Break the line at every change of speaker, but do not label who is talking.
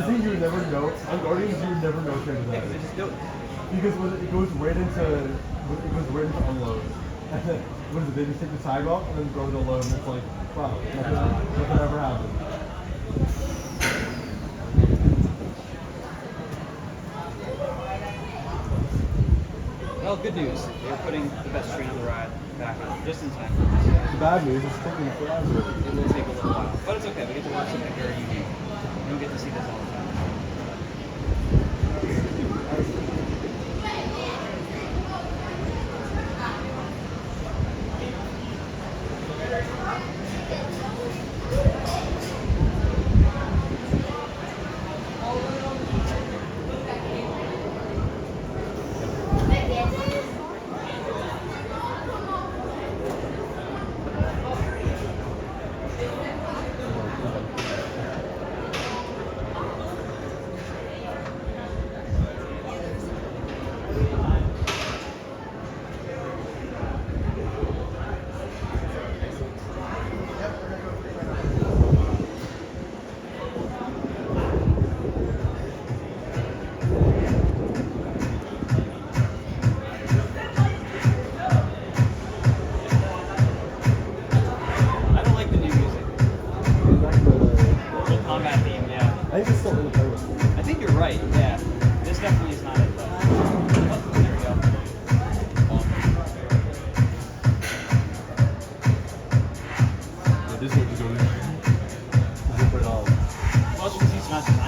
think you would never know. On Guardians, you would never know characters
Yeah,
that
because they just do it.
because when it goes right into unload. And then what is it? They just take the sidewalk and then go to load, and it's like, wow, nothing ever happened.
Well, good news. They're putting the best train on the ride back on just in time.
The bad news is taking forever.
It will take a little while, but it's okay. We get to watch something very unique. We don't get to see this all the time. I don't like the new music. The combat theme, yeah.
I think it's still in the playlist.
I think you're right, yeah. This definitely is not it, though. Oh, there we go.
Yeah, this is what you go to. Put it all.
Well, it's because he's not designing